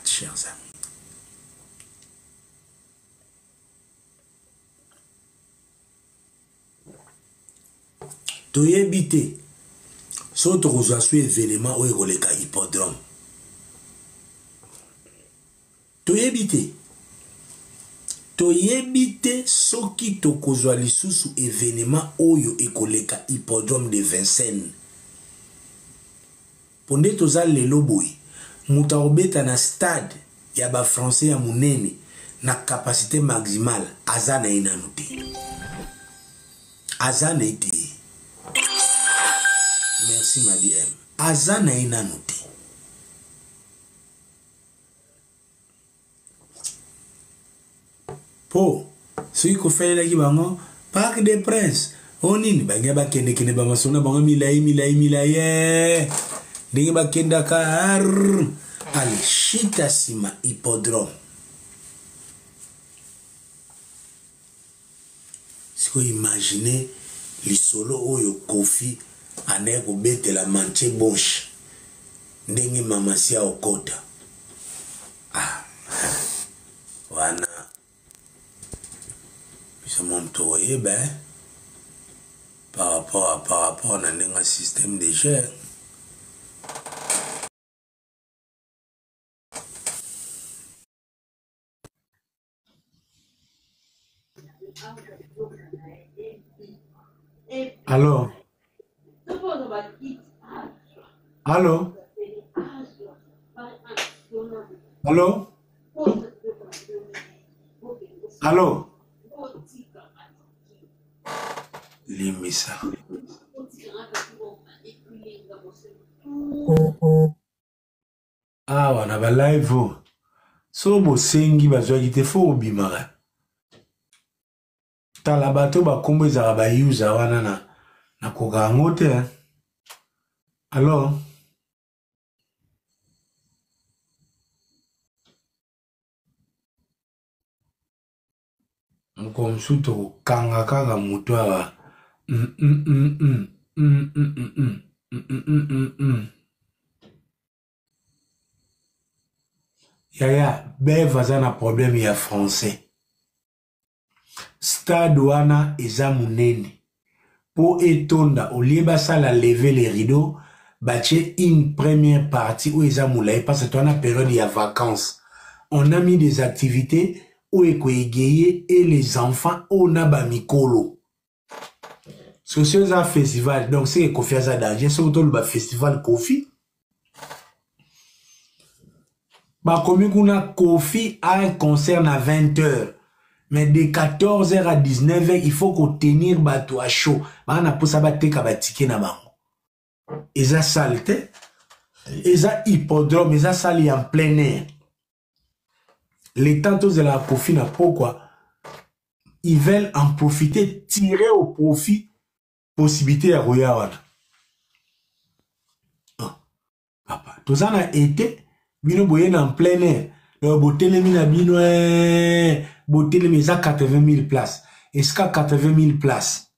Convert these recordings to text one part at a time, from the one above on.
chers amis. Toyebite, soto kozwa événement oyo koleka hippodrome. Toyebite soki tokozwa lisusu événement oyo ekoleka hippodrome de Vincennes. Ponde toza lelo boy, muta obeta na stade ya ba français ya munene na capacité maximale azana inanu te. Azana ite. Merci madame. Azana inanu te. Po, soki ko fele ki bango Parc des Princes. Onini bange ba kende ba masona bango milai. Ndenge ba kenda ka allez, chita sima hippodrome. Si vous imaginez lisolo oyo Kofi ane ko bete la manche bonche. Ndenge mamasia okota. Wana c'est mon tour, par rapport à un système de jeu. Allô? Allô? Allô? Allô? Limisa. Wana ba live. So bo sengi bazwaki te fo obimara. Tala bato ba kombo ezala ba user wana na kokango te. Alors Mkomsuto kanga kanga mutwa. Yaya, Bev aza na problème ya français. Stade wana eza munene. Po etonda, au lieu basala lever les rideaux, bache une première partie où eza moulay, parce que toi na période ya vacances. On a mis des activités où ekoyegeye et les enfants on a ba mikolo. So c'est un festival, donc c'est Kofi aza danger, c'est autour du festival Kofi. Bah comme kuna Kofi a un concert à 20h. Mais de 14h à 19h, il faut qu'on tenir bateau à chaud. Bah on a pour ça battre kabatike na bango. Eza salte, eza hippodrome, eza sali en plein air. Les tantos de la Kofi na pourquoi ils veulent en profiter, tirer au profit possibilité à Royal. Papa, tout ça a été bino boyen en plein air. Le botelé mina bino botelé misa 80 000 places. Est-ce qu'à 80 000 places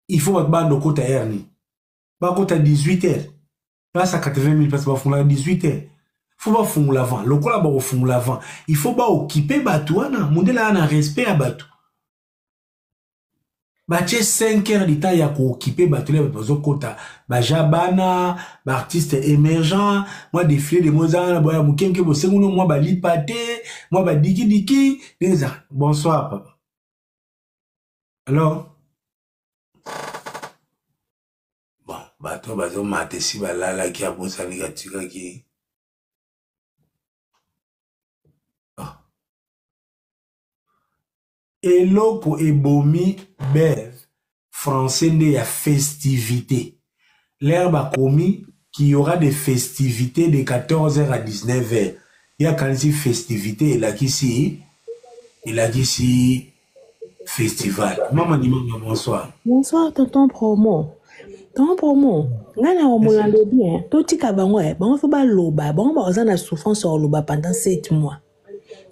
il faut que bande côté air ni. Ba côté 18h. Place à 80 000 places ba font la 18h. Faut pas fondre l'avant. Le quoi là-bas au fond l'avant. Il faut pas occuper batouana. Monde là a respect à batou. Bache 5 heures d'état ya ko occuper batouler bazo kota. Ba jabana, ba artiste émergent, moi défilé de mozana, boya mukenke bo senguno moi ba lipate, moi ba diki. Bonsoir papa. Alors bon, bato bazo mate si ba lala ki abosa liga tika ki. Eloko ebomi bev français nde ya festivité. L'herbe a commis qu'il y aura des festivités de 14h à 19h. Il y a quand même festivité, il a ici festival. Maman dit bonsoir. Bonsoir tonton promo. Tonton promo, ngana wa mulando bien. Totika bango bango faut ba loba, bango ba ozana souffrance sur loba pendant 7 mois.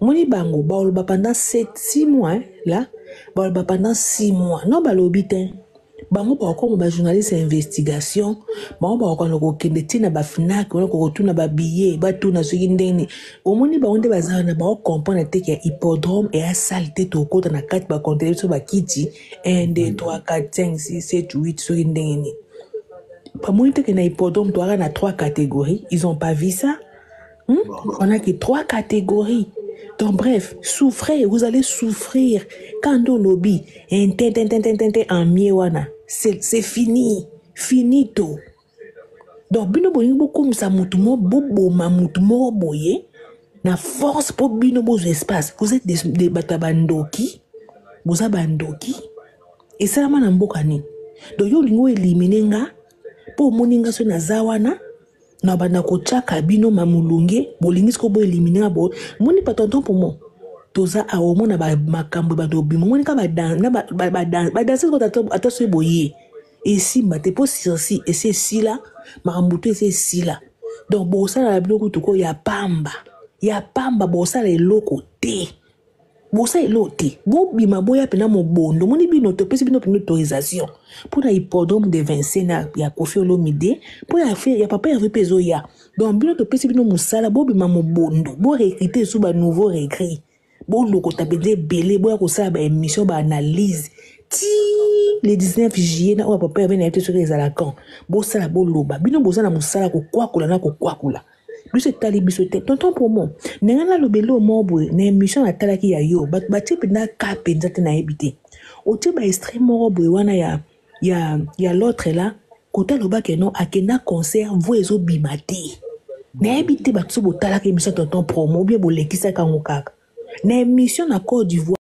Moni bango ba loba pendant 6 mois là, ba loba pendant 6 mois. Non ba lobite. bango bakokomo bajournaliste ya investigation bango bakokana kokende ntina bafinaki wana kokotuna babillet batuna soki ndenge omoni bango nde baza wana bakokomprendre teke ya hippodrome eya sale te tokota na kati bakontele biso bakiti 1 2 3 4 5 6 7 8 soki ndenge nini bamoni teke na hippodrome toaka na 3 catégories ils ont pas vu ça. On a que 3 catégories. Donc bref, souffrez, vous allez souffrir. Quand on lobby, en miewana, c'est fini. Finito. Donc bino bolingo comme ça mutumo bobo ma mutumo boye na force pour bino bos espace. Vous êtes des batabandoki, vous avez bandoki et ça na mboka ni. Donc yo lingo éliminer nga pour moninga so na zawana. Na banda kochaka bino mamulunge bolingisi ko bo éliminer bo moni pa tonton pour moi toza a au mona ba makambo ba dobi moni ka ba danser ko ataso boye et si mate po si et c'est si là makambuto c'est si là donc bo ça la biloko to ko ya pamba bo ça les loko te bosa elote bobima boya pena mobondo moni bino topesi bino pena autorisation pour la hippodrome de Vincennes ya Koffi Olomide pour ya papa ya vepe zoya donc bino topesi bino musala bobima mobondo bo recruter sous ba nouveau recrut bo loko tabele belé boya ko sala ba émission ba analyse ti le 19 juillet na papa ya vena été sur les alacans bo sala bo loba bino boza na musala ko kwakula na ko kwakula biso etali biso te tonton pour moi ndenge nalobeli omobwe na émission natalaki ya yo bato batie mpenza ka mpenza te nayebi te otie baextrait moko boye wana ya l'autre la kota alobaki no akenda concert vo ezobima te nayebi te bato so botalaka émission tonton promo obie bolekisaka yango kaka na émission na Côte d'Ivoire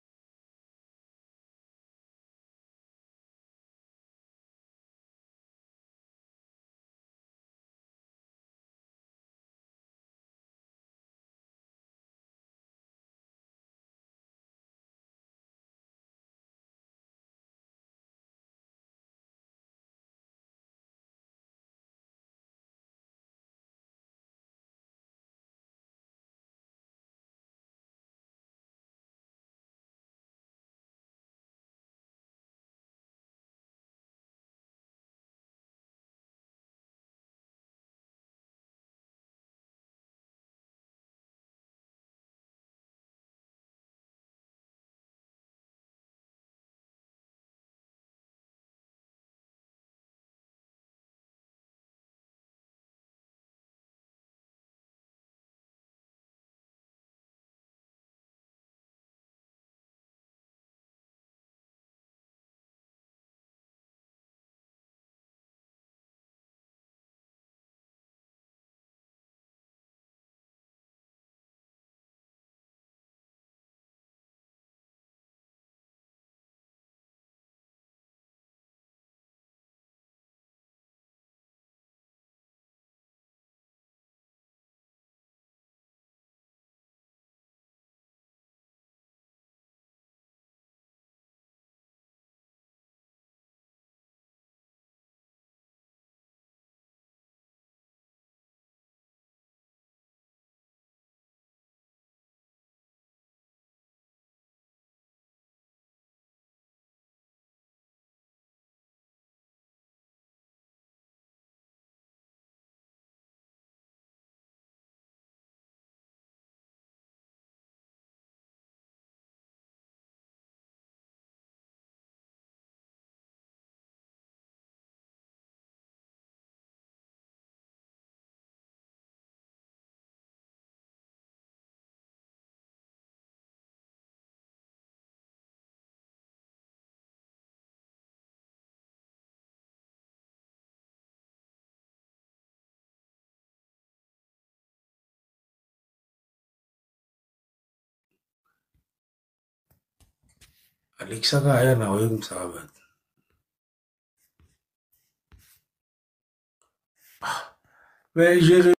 Alexa kaya na wewe msabat. Mais j'ai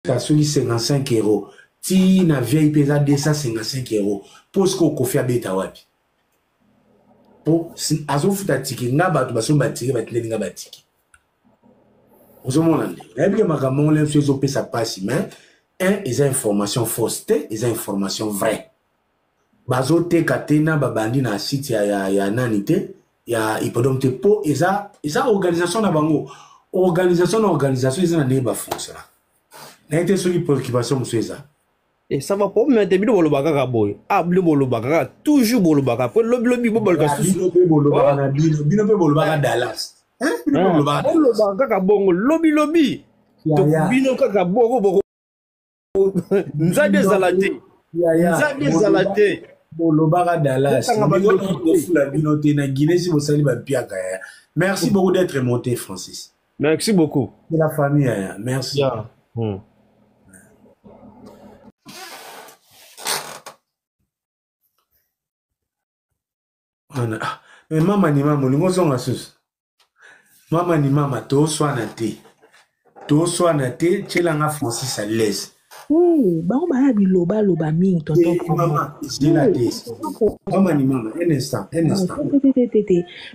ça soit 55 euros. Ti na vieille pesa 255 euros. Pose ko kofi abeta wapi. Po azo futa tiki nga bato baso batiki batile nga batiki. Ozomona nde. Nayebi makambo ngole mso ezopesa pasi mais un eza information fausse te, eza information vraie. Bazo teka te na babandi na site ya nani te, ya Hippodrome te po eza organisation na bango. Organisation eza na ndenge bafonctionna. Na été soki préoccupation muso eza. Et ça va pas mettre bino bolobaka ka boy. Ah bino bolobaka toujours bolobaka. Pour lobby bolobaka susu. Bino pe bolobaka na bino pe bolobaka Dallas. Hein? Bino pe bolobaka ka bongo lobby. To bino ka bongo boko. Nzade zalate. Nzade zalate. Bolobaka Dallas. Bino te na Guinée si vous salez ba piaka. Merci beaucoup d'être monté Francis. Merci beaucoup. C'est la famille. Merci. Yeah. Mais mama ni mama, lingo zonga sus. Mama ni mama, to swana te. To swana te, chelanga Francis à l'aise. Oui, bah on va biloba loba ming tonton. Maman, c'est la tête. Mama ni mama, un instant.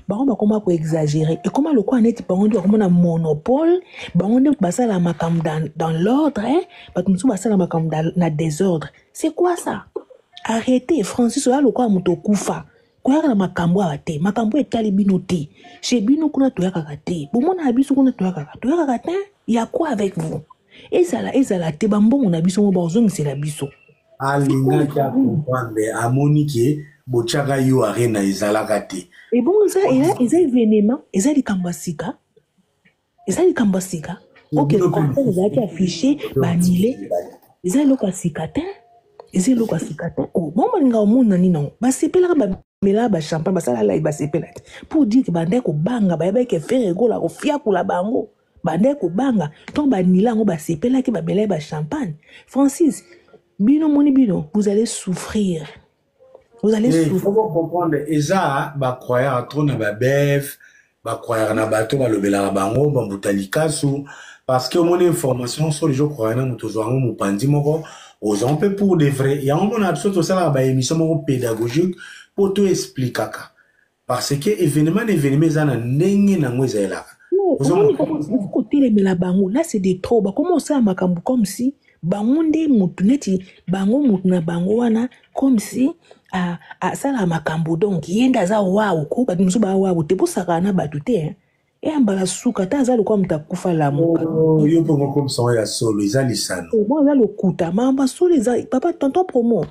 Bah on va comment pour exagérer. Et comment le quoi net bah on dit comme un monopole, bah on dit bah ça la makam dans l'ordre, hein. Bah tout ça bah ça la makam dans désordre. C'est quoi ça? Arrêtez, Francis, là le quoi muto kufa. Kwa na makambo ate makambo etali bino te chez bino kuna toyaka te bomona biso kuna toyaka te ya quoi avec vous ezala te bambongo na biso mo bazongisela biso alinga kia comprendre amoni ke bochaka yo arena ezalaka te et bon eza événement eza likambo sika ok le concert ezalaki affiché banile eza eloko sika te oh bon balinga omona nino basepelaka mela ba champagne basala live basepela pour dire que bande ko banga ba yebeke faire egola ko fiakula bango bande ko banga donc banila ngo basepela ki ba mela ba champagne Francis bino moni bino vous allez souffrir il faut comprendre eza ba croyant trop na ba bef ba croyant na bato ba lobela bango ba mutalikasu parce que mon information sur les gens croyant na muto zo ngo mupandi moko aux on peut pour de vrai il y a un moment absolument ça ba émission moko pédagogique pour tout expliquer parce que événement ezana ndenge nango ezalaka côté les melabango là c'est des trop comment ça makambu comme si bango nde mutu neti bango mutu na bango wana comme si a ça la makambu donc yenda za wawu ko ba musu ba wawu te posaka na batu te et ambala suka ta za lokwa mutakufa la mo yo pongo comme ça ya solo ezali sano bon là le kuta mamba solo za papa tonton promo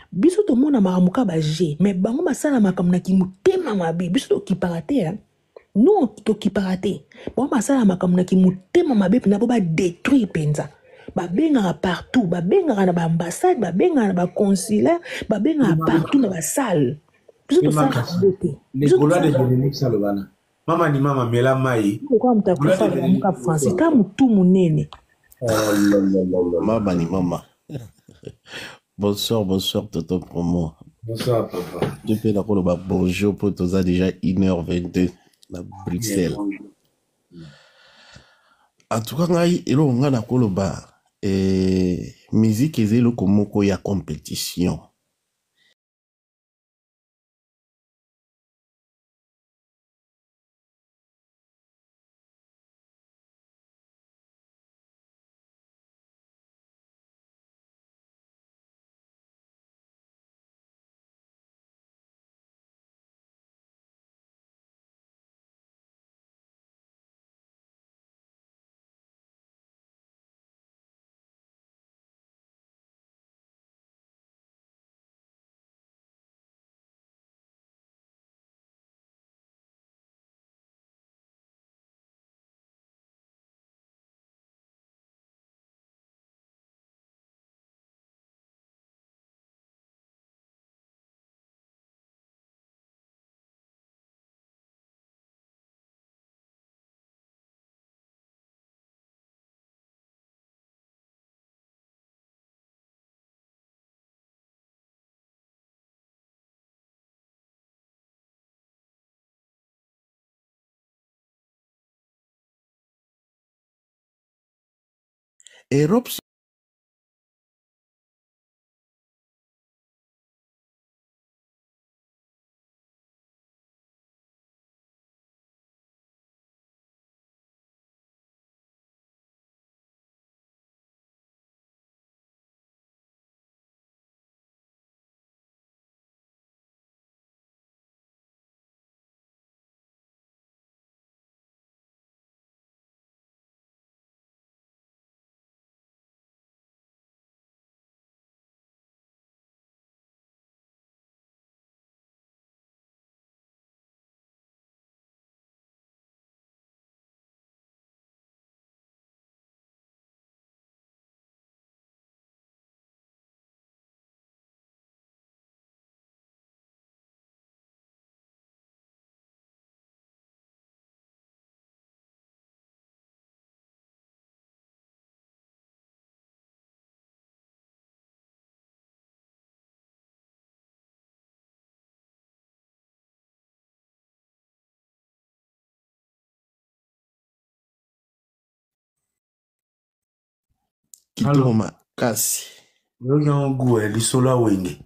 biso to mona maramuka ba G mais bango basala makambu na kimutema mabe biso to kiparaté non to kiparaté bango basala makambu na kimutema mabe pena bo ba détruire penza ba benga partout ba benga na ba ambassade ba benga na ba consulaire ba benga partout na ba salle biso to sala bote les colons de Dominique Salobana mama ni mama mela mai ko mtakufa mka France ta mutu munene mama ni mama. Bonsoir, Toto Promo. Bonsoir, papa. Depuis la bonjour pour tous déjà 1h22 à Bruxelles. En tout cas, on a musique et le komoko ya compétition. Europe kitoko makasi. Yoki yangu lisola wenge.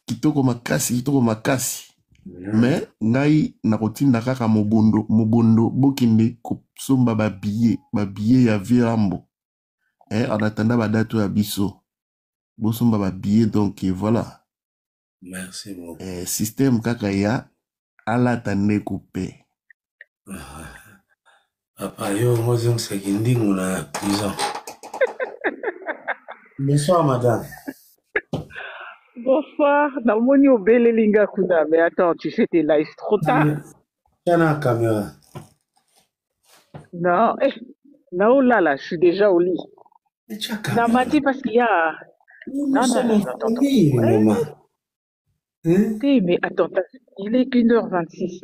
Kitoko makasi. Mais ngai nakotinda kaka mobondo bokinde kosomba ba billet ya virambo. En attendant badato ya biso. Bosomba ba billet donc voilà. Merci beaucoup. Système kaka ya alata ne coupé. Papa yo ngozong sekindingu na prison. Bonsoir madame. Bonsoir, Namoni Obele Linga Kuna, mais attends, tu sais, t'es là, c'est trop tard. Tiens la caméra. Non, là, oh là, je suis déjà au lit. Namati parce qu'il y a... Non, attends. Mais attends, il est qu'une heure 26.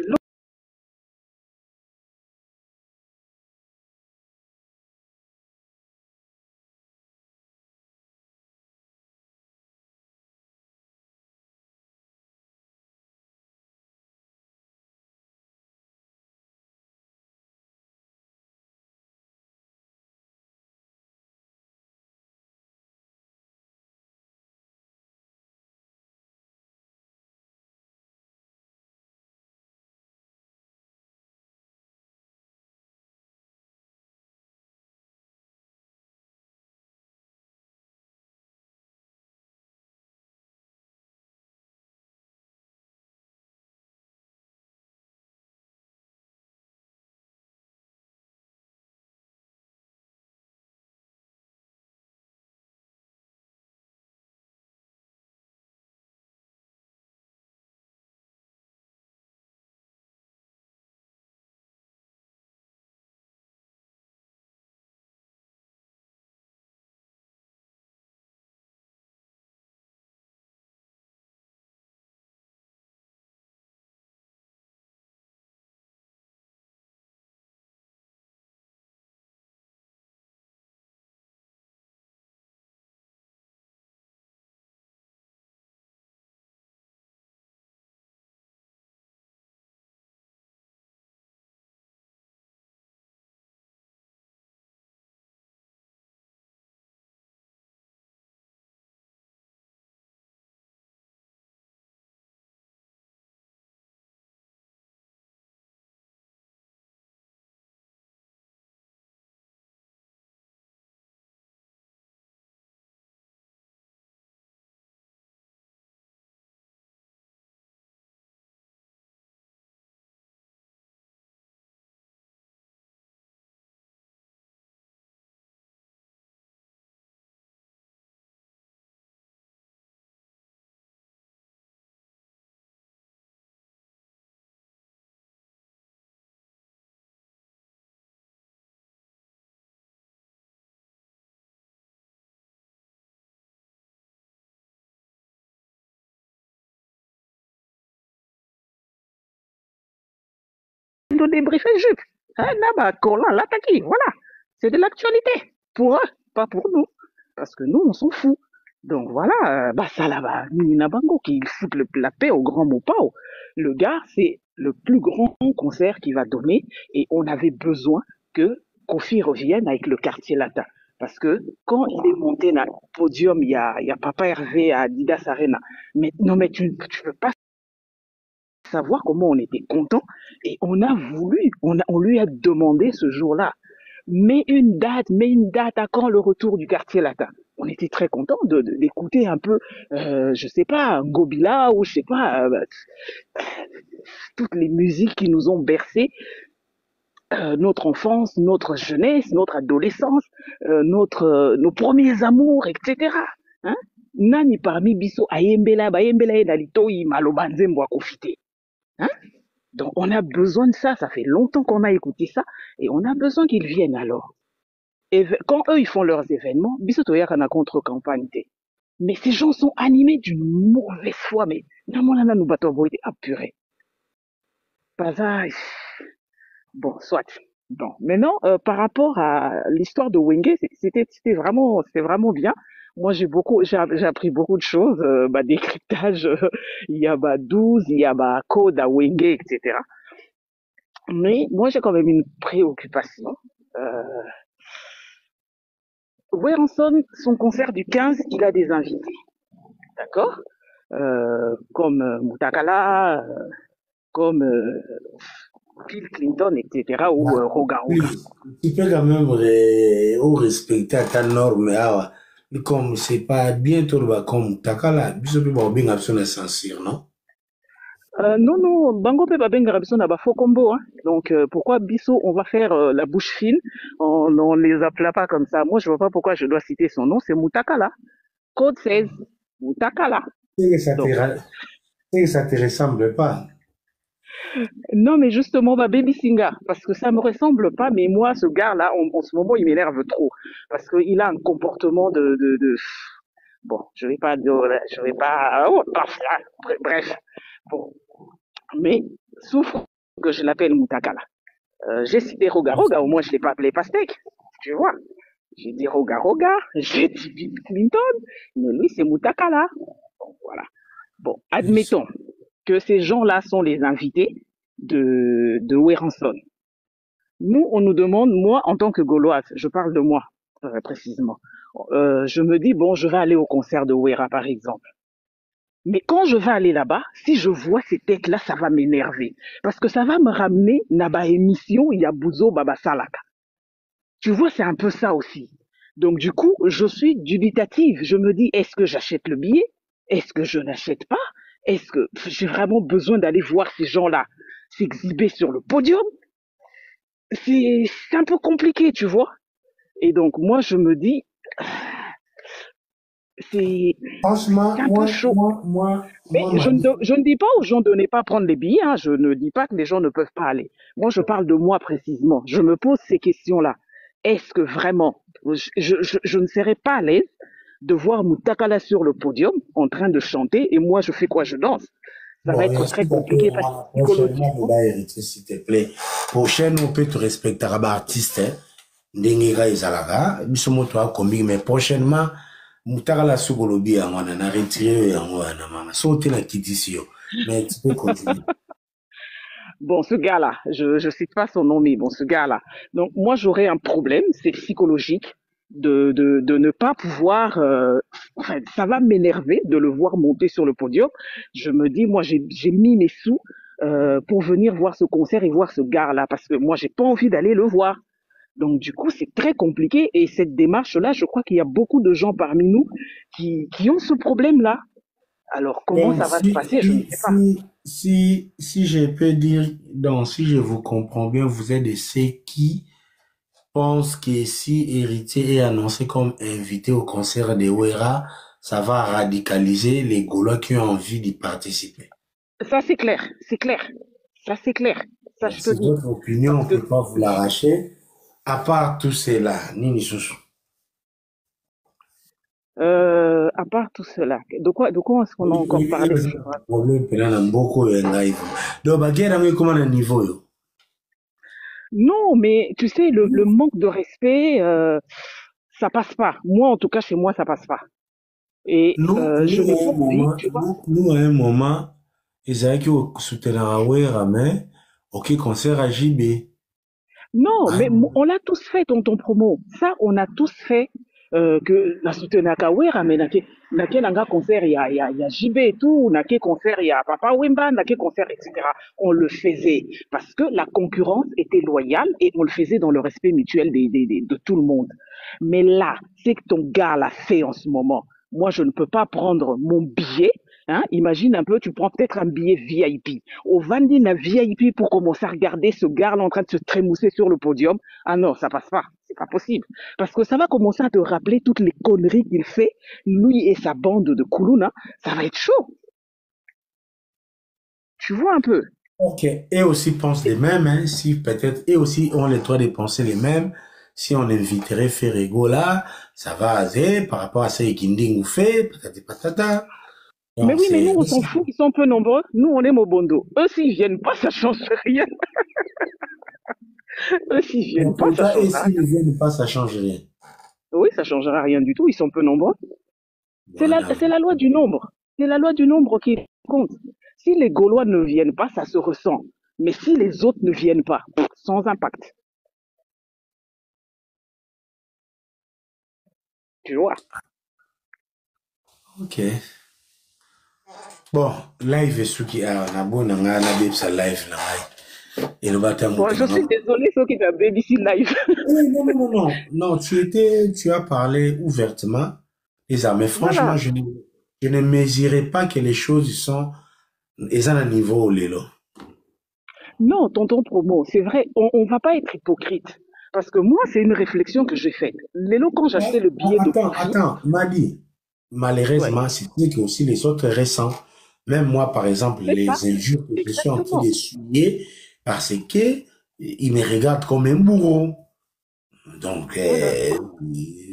De débriefer jupe. Là-bas, Colin, l'attaquer, voilà. C'est de l'actualité. Pour eux, pas pour nous. Parce que nous, on s'en fout. Donc voilà, bah ça là-bas, Nina Bango qui fout la paix au grand Mopao. Le gars, c'est le plus grand concert qu'il va donner et on avait besoin que Kofi revienne avec le quartier latin. Parce que quand il est monté dans le podium, il y a Papa Hervé à Adidas Arena. Mais non, mais tu peux pas savoir comment on était content et on a voulu, on lui a demandé ce jour-là, mets une date à quand le retour du quartier latin. On était très content d'écouter un peu, je sais pas, Gobila ou je sais pas, toutes les musiques qui nous ont bercé notre enfance, notre jeunesse, notre adolescence, nos premiers amours, etc. Hein? Nani parmi biso ayembela na litoi maloba nzembo akofite. Hein? Donc on a besoin de ça, ça fait longtemps qu'on a écouté ça et on a besoin qu'ils viennent alors. Et quand eux ils font leurs événements, biso toyaka na contre-campagne. Mais ces gens sont animés d'une mauvaise foi, mais namona nous bateau boité apuré. Pas ça. Bon, soit. Bon, maintenant, par rapport à l'histoire de Wenge, c'était vraiment bien. Moi, j'ai appris beaucoup de choses, décryptage, il y a 12, il y a code à Wenge, etc. Mais moi, j'ai quand même une préoccupation. Werenson, son concert du 15, il a des invités, d'accord? Comme Mutakala, comme Bill Clinton, etc., ou Roga Roga. Tu peux quand même respecter ta norme. Comme c'est pas bientôt comme Takala, biso pe ba bien absent de censure, non? Non, Bango pe ba benga rabison na ba faux combo, hein. Donc pourquoi biso on va faire la bouche fine, on les appela pas comme ça. Moi je vois pas pourquoi je dois citer son nom, c'est Mutakala. Code 16, Mutakala. C'est que ça te ressemble pas. Non, mais justement, Baby Singa, parce que ça me ressemble pas, mais moi, ce gars-là, en ce moment, il m'énerve trop, parce qu'il a un comportement bon, je vais pas, bref, bon, mais souffre que je l'appelle Mutakala. J'ai cité Roga Roga, au moins je l'ai pas appelé Pastèque, tu vois. J'ai dit Roga Roga, j'ai dit Bill Clinton, mais lui, c'est Mutakala. Bon, voilà. Bon, admettons que ces gens-là sont les invités de Werenson. Nous, on nous demande, moi, en tant que Gauloise, je parle de moi, précisément, je me dis, bon, je vais aller au concert de Wera, par exemple. Mais quand je vais aller là-bas, si je vois ces têtes-là, ça va m'énerver. Parce que ça va me ramener dans ma émission Yabuzo Baba Salaka. Tu vois, c'est un peu ça aussi. Donc, du coup, je suis dubitative. Je me dis, est-ce que j'achète le billet? Est-ce que je n'achète pas? Est-ce que j'ai vraiment besoin d'aller voir ces gens-là s'exhiber sur le podium? C'est un peu compliqué, tu vois. Et donc, moi, je me dis, Franchement, un peu chaud. Mais je ne dis pas aux gens de ne pas prendre les billets, hein. Je ne dis pas que les gens ne peuvent pas aller. Moi, je parle de moi précisément. Je me pose ces questions-là. Est-ce que vraiment, je ne serais pas à l'aise de voir Mutakala sur le podium en train de chanter et moi, je fais quoi? Je danse. Ça va être très compliqué parce que psychologiquement. S'il te plaît. Prochaine, on peut te respecter comme artiste, hein. Ndengega ezalaka, biso moto akombi, mais prochainement, Mutakala sukolobi yango na retiré yango na mama. So te na kitisi yo. Mais tu peux continuer. Bon, ce gars-là, je cite pas son nom, mais bon, ce gars-là. Donc, moi, j'aurais un problème, c'est psychologique, de ne pas pouvoir, enfin, ça va m'énerver de le voir monter sur le podium. Je me dis, moi, j'ai mis mes sous, pour venir voir ce concert et voir ce gars-là, parce que moi, j'ai pas envie d'aller le voir. Donc, du coup, c'est très compliqué. Et cette démarche-là, je crois qu'il y a beaucoup de gens parmi nous qui ont ce problème-là. Alors, comment ça va se passer? Je ne sais pas. Si je peux dire, donc, si je vous comprends bien, vous êtes de ceux qui pensent que si Héritier est annoncé comme invité au concert de Wera, ça va radicaliser les Gaulois qui ont envie d'y participer. Ça, c'est clair. C'est clair. Ça, c'est clair. Ça, je te dis. C'est votre opinion, on ne peut pas vous l'arracher. À part tout cela, Nini Soussou. À part tout cela, de quoi est-ce qu'on a encore parlé? Non, mais tu sais, le manque de respect, ça passe pas. Moi, en tout cas, chez moi, ça passe pas. Et nous, je me dis, tu vois. Nous, à un moment, ils avaient qui soutenaient Wera, mais ok, concert à JB. Non, Ah, mais on l'a tous fait, tonton promo. Ça, on a tous fait. Que la soutenir Kawera, mais nake nanga concert, il y a JB et tout, nake concert, il y a Papa Wemba, nake concert, etc. On le faisait parce que la concurrence était loyale et on le faisait dans le respect mutuel de tout le monde. Mais là, c'est que ton gars l'a fait en ce moment. Moi, je ne peux pas prendre mon billet. Hein, imagine un peu, tu prends peut-être un billet VIP. Au Vandina VIP pour commencer à regarder ce gars-là en train de se trémousser sur le podium. Ah non, ça passe pas. C'est pas possible. Parce que ça va commencer à te rappeler toutes les conneries qu'il fait, lui et sa bande de Koulouna. Ça va être chaud. Tu vois un peu. ok. Et aussi pensent les mêmes, hein, si peut-être, et aussi ont les droits de penser les mêmes. Si on inviterait Ferrego là, ça va aser par rapport à ce que ou fait, patati patata. Mais Donc oui, mais nous, c'est on s'en fout. Ils sont peu nombreux. Nous, on est Mobondo. Eux, s'ils viennent pas, ça change rien. Eux, s'ils viennent donc, pas, pour ça toi, et changera s'ils rien. ne viennent pas, ça change rien. Oui, ça changera rien du tout. Ils sont peu nombreux. Voilà. C'est la loi du nombre. C'est la loi du nombre qui compte. Si les Gaulois ne viennent pas, ça se ressent. Mais si les autres ne viennent pas, sans impact. Tu vois. Ok. Bon, live est ce qui a, na bon, na sa live, na et le bâtiment. Bon, je suis désolée, ceux qui t'ont BBC live. Non, non, non, non. Non, tu as parlé ouvertement. Et ça, mais franchement, Voilà. je ne mesurais pas que les choses sont, ils ont un niveau, Lélo. Non, tonton promo, c'est vrai, on va pas être hypocrite. Parce que moi, c'est une réflexion que j'ai faite. Lélo, quand j'achetais le billet de Kofi, Attends, Madi. ouais, Malheureusement, c'est que aussi les autres récents, même moi, par exemple, c'est ça, les injures que je suis en train exactement. d'essuyer, parce que ils me regardent comme un bourreau. Donc, Voilà.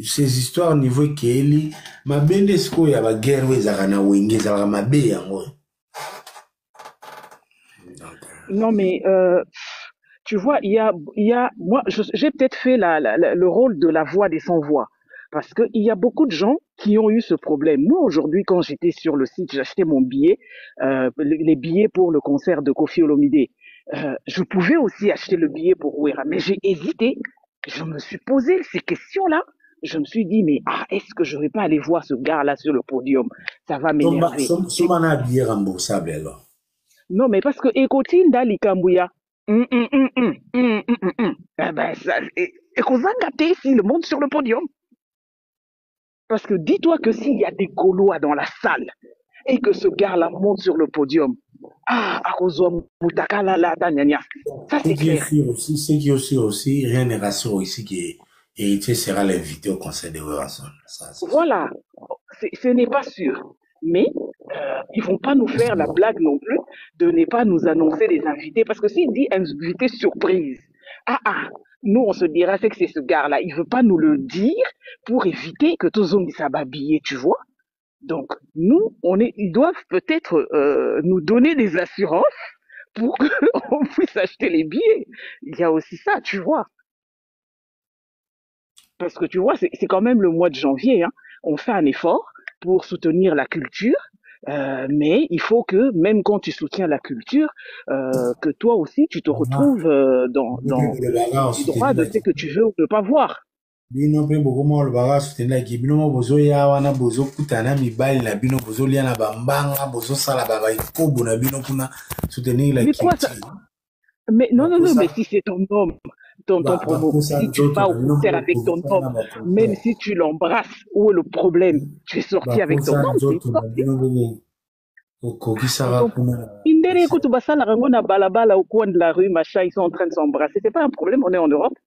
ces histoires au niveau Kelly, ma bende sko ya ba guerre we zakana wenge zaka mabe yango. Donc, Non, mais tu vois, moi, j'ai peut-être fait le rôle de la voix des sans-voix. Parce qu'il y a beaucoup de gens qui ont eu ce problème. Moi, aujourd'hui, quand j'étais sur le site, j'achetais mon billet, les billets pour le concert de Kofi Olomide. Je pouvais aussi acheter le billet pour Ouera, mais j'ai hésité. Je me suis posé ces questions-là. Je me suis dit, mais est-ce que je vais pas aller voir ce gars-là sur le podium? Ça va m'énerver. Soma na billet remboursable alors. Non, mais parce que Ekotinda Likambouya. Eh ben, Ekozangate, si le monde sur le podium. Parce que dis-toi que s'il y a des Gaulois dans la salle et que ce gars-là monte sur le podium, Akozwa Mutakala la Tanyanya. Ça, Ce c'est qui est clair. sûr aussi, ce qui est sûr aussi, rien ne rassure ici que Héritier sera l'invité au conseil de Weverson. Ça, c'est sûr. Voilà. Ce n'est pas sûr. Mais ils vont pas nous faire la blague non plus de ne pas nous annoncer les invités. Parce que s'il dit invité surprise, nous on se dira c'est que c'est ce gars-là. Il veut pas nous le dire pour éviter que tous on s'habiller, tu vois. Donc nous, ils doivent peut-être nous donner des assurances pour qu'on puisse acheter les billets. Il y a aussi ça, tu vois. Parce que tu vois, c'est quand même le mois de janvier. Hein. On fait un effort pour soutenir la culture, mais il faut que, même quand tu soutiens la culture, que toi aussi, tu te Vraiment, retrouves dans le bagarre du droit soutenir de la ce que tu veux ou ne pas voir. bino mpe bokoma le bagarre soutenir la bino mo bozoya wana bozokutana mibali na bino bozolia na bambanga bozosala baikobo na bino kuna soutenir la Mais quoi ça? culture. Mais non, non, non, mais Baposa si c'est ton homme, ton promo, baposa si tu nzoto vas au na bino concert avec ton bokozosala homme, na même baconcert. si tu l'embrasses, où est le problème? Tu es sorti avec ton Baposa homme, tu es nzoto na sorti. bino kokokisaka Tonton, kuna Indere écoute, basala rango na balabala au coin de la rue, machin, ils sont en train de s'embrasser. C'est pas un problème, on est en Europe.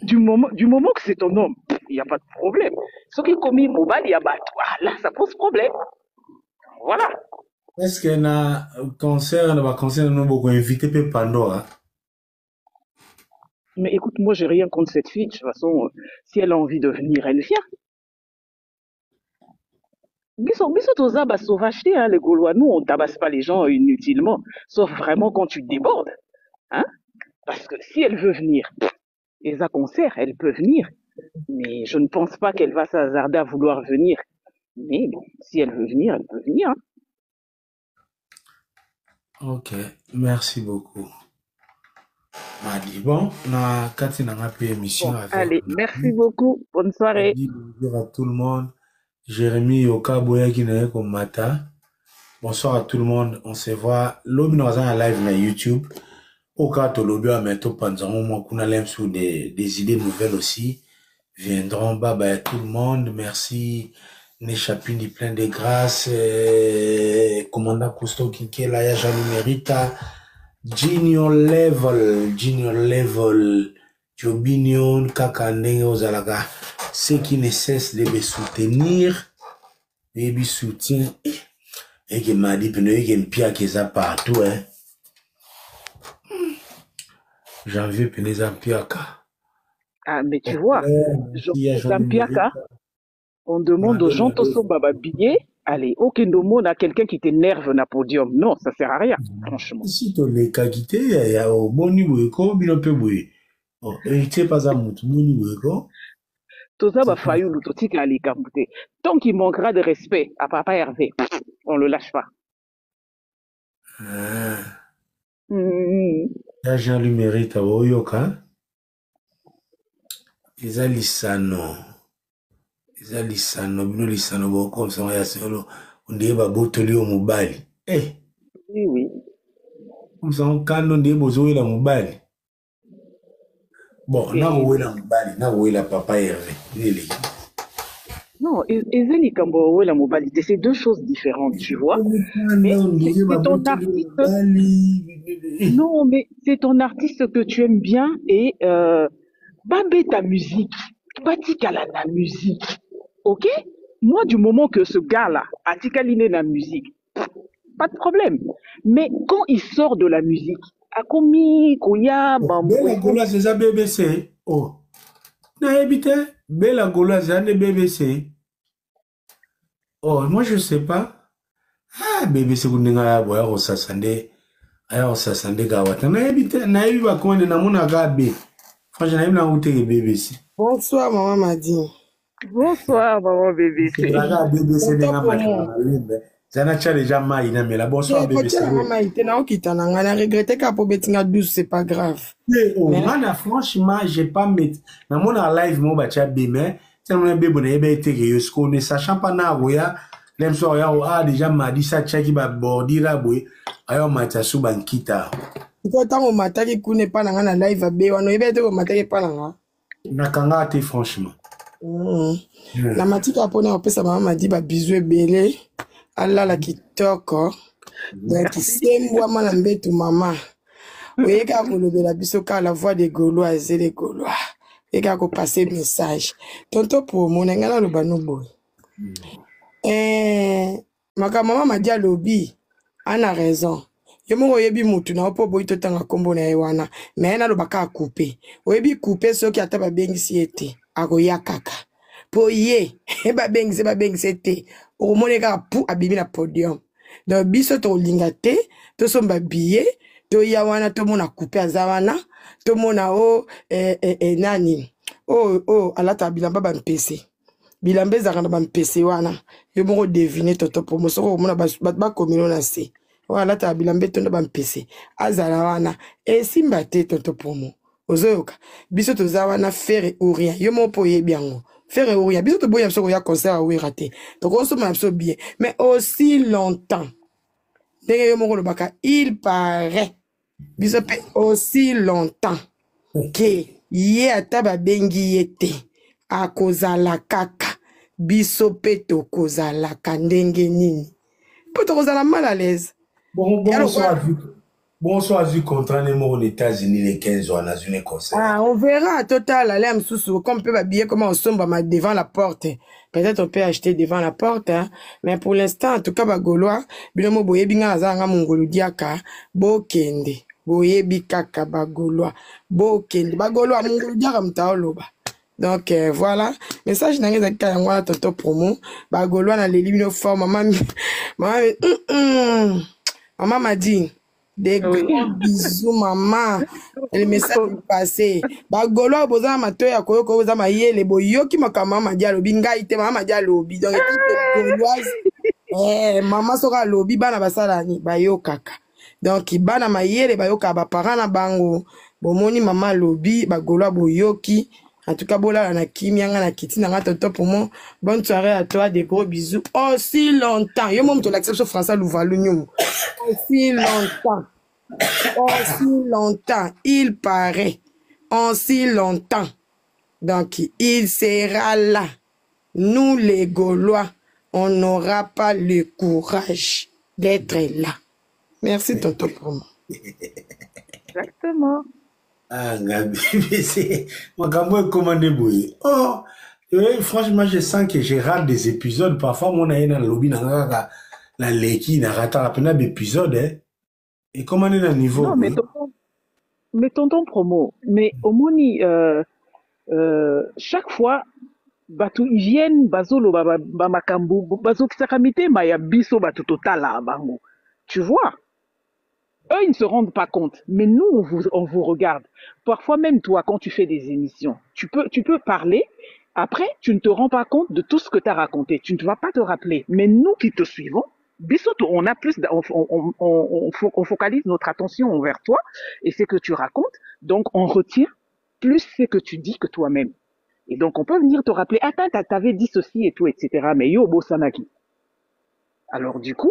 Du moment que c'est ton homme, il n'y a pas de problème. Ce qui est commis mobile, il y a bah, là, ça pose problème. Voilà. est-ce que na concert na baconcert no boko invité pe Pandora. Mais écoute, moi, j'ai rien contre cette fille. De toute façon, si elle a envie de venir, elle vient. Biso toza bah, sauvageté, hein, les Gaulois. Nous, on tabasse pas les gens inutilement. Sauf vraiment quand tu débordes. Hein? Parce que si elle veut venir, et à concert, elle peut venir. Mais je ne pense pas qu'elle va s'hasarder à vouloir venir. Mais bon, si elle veut venir, elle peut venir. Hein. Ok, merci beaucoup. Madi. Bon, na kati na nga pe émission Bon, avec. allez, merci beaucoup. Bonne soirée. Bonjour à tout le monde. Jérémy Yoka Boya qui n'est comme Mata. Bonsoir à tout le monde. On se voit. L'homme nous a un live sur YouTube. Au cas où l'objet a mettons pendant moi qu'on a l'aime sur des idées nouvelles aussi. Viendront. Bye bye à tout le monde. Merci. Nechapini plein de grâce. Commandant Cousteau qui est là. Jean Merita. Junior level. Jobinion, Kakane, Ozalaga. Ceux qui ne cessent de me soutenir. Et me soutien. Et qui m'a dit, pneu, et pia qui est partout, hein. Janvier, pneu, Zampiaka. Ah, mais tu vois, Zampiaka, on demande aux gens, tous baba billet. Allez, aucun monde à quelqu'un qui t'énerve na podium. Non, ça sert à rien, franchement. Si tu les qualités, il y a au bon niveau, comme il peut bouiller. Oh, et tu sais pas à mon niveau, quoi. Tout ça va faillir le tout à les camouter. Tant qu'il manquera de respect à Papa Hervé, on le lâche pas. Jean lui mérite à Oyoka. Ils ont l'issano. Ils ont l'issano, comme ça, on dit, bah, botoli au mobile. Eh. Oui. Comme ça, on canon des besoins la mobile. Bon, na où est la mobile, na où est la Papa Hervé. Non, Ezeli Kambo, la mobilité, c'est deux choses différentes, tu vois. Mais c'est ton artiste. Non, mais c'est ton artiste que tu aimes bien et babé ta musique, patikala ta musique, ok? Moi, du moment que ce gars-là a tikaliné la musique, pas de problème. Mais quand il sort de la musique, à komi, koya, bambou. Bella Gola, c'est ça BBC. Oh. Na habité, Bella Gola, c'est un BBC. Oh, moi, je sais pas. Ah, BBC, vous n'avez pas boire au Sassandé. Aya au Sassandé Gawata. Na habité, na habité, va comment na mona gabe. Franchement, na habité le BBC. Bonsoir, maman Madi. Bonsoir, maman BBC. BBC, n'a pas de Zana cha déjà maïna mais la bonsoir BBC. Maman Maïté na okita na nga na regretter ka po betinga douce, c'est pas grave. Oh, mana franchement, j'ai pas met na mon live mo ba cha bimé, c'est mon bébé na ebe été que yosko ne sachant pas na roya, l'aime so ya a déjà m'a dit ça cha ki ba bordira boy, ayo mata suba nkita. Ko tango mataki kune pa na nga na live abe wano ebe te ko mataki pa na nga. Na kanga te franchement. Na matika pona opesa maman Madi ba bisou ebele. Allah la kitoko donc sembwa mana mbetu mama oyeka kolobela biso ka la voix des Gaulois et des Gaulois eka ko passer message tonto pour mon ngana loba no boy maka mama Madi alobi ana raison yo mo yebi mutu na opo boy totanga kombo na ewana mais na loba ka couper oyebi couper soki ata ba bengisi ete akoya kaka po ye ba bengisi ete au moins pour abîmer la podium donc biso to lingate to somba billet to yawana to mona couper azawana to mona o nani alata bilamba ba mpese bilambe za kana ba mpese wana yo moko deviner toto promotion ko mona ba komino na se wala ta bilambe to ba mpese azala wana e simba te toto promo ozoyoka biso to zawana faire ou rien yo mo po yebiango faire ou rien biso to boya biso ko ya concert a oui raté donc on se met absolument bien mais aussi longtemps dès yo moko lo baka il paraît biso pe aussi longtemps que ye ata ba bengi yete a kozala kaka biso pe to kozala kandenge nini po to kozala mal à l'aise. Bonsoir du contrat aux États-Unis les 15 ans dans une concert. Ah, on verra total aller am sous comme peut habiller comment on sombre devant la porte. Peut-être on peut acheter devant la porte hein? Mais pour l'instant en tout cas ba Gaulois bilomo boye binga azanga mongolu diaka bokende boye bikaka ba Gaulois bokende ba Gaulois mongolu diaka mtaoloba. Donc voilà, message na ngeza ka ngwana tonto promo ba Gaulois na lelibino fort maman maman m'a dit des gros bisous maman. Le message est passé. Ba Gaulois boza matoya koyoko boza mayele boyoki makama mama dia lobi ngai te mama dia lobi donc équipe gauloise maman soka lobi bana basala ni bayokaka donc bana mayele bayoka baparent na bango bomoni mama lobi bagolwa boyoki en tout cas bola na kimianga na kiti na tonton pour moi bonne soirée à toi, des gros bisous aussi longtemps yo mom to l'acception français louvalu nyum aussi longtemps il paraît aussi longtemps donc il sera là. Nous les Gaulois, on n'aura pas le courage d'être là. Merci tonton pour moi. Exactement. Ah, Gabi, c'est... Moi, comment est commandé bouillie? Oh, franchement, je sens que j'ai rate des épisodes. Parfois, mon aïe dans le lobby, la leki, n'a raté à peine un épisode, hein. Et comment est dans le niveau? Non, mais tonton promo, mais au moni, chaque fois, batu ils viennent, bazolo, makambu, bazo kisakamite, ma ya biso, batu total à bango. Tu vois? Eux, ils ne se rendent pas compte, mais nous, on vous regarde. Parfois même toi, quand tu fais des émissions, tu peux parler, après, tu ne te rends pas compte de tout ce que tu as raconté. Tu ne vas pas te rappeler. Mais nous qui te suivons, Bissoto, on a plus, on focalise notre attention envers toi et ce que tu racontes. Donc, on retient plus ce que tu dis que toi-même. Et donc, on peut venir te rappeler, attends, t'avais dit ceci et tout, etc. Mais yo, bo sanaki. Alors, du coup,